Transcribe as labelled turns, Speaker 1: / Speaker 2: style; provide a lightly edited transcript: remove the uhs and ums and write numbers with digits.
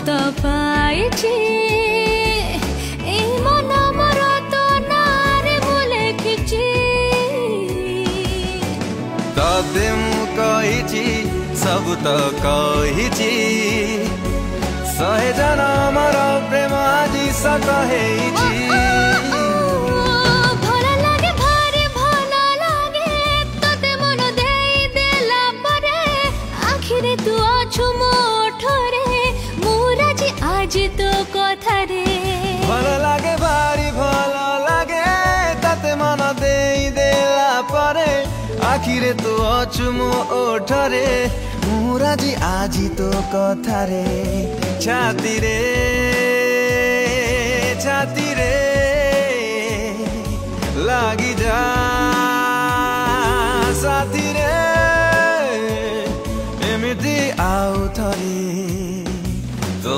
Speaker 1: तो पाइछि ए मन मोर तो नारे मु लिखिछि
Speaker 2: तते मु कहिछि सब तो कहिछि सहे जनमर प्रेम आजि सत हेछि
Speaker 1: तू अछु मोठरे मुराजी आज तो कथा रे
Speaker 2: भल लागे भारी भल लागे तते मन देई देला परे आखिरे तू अछु मोठरे मुराजी आज तो कथा रे छाती रे लागी जा साथी रे आउ थरी तो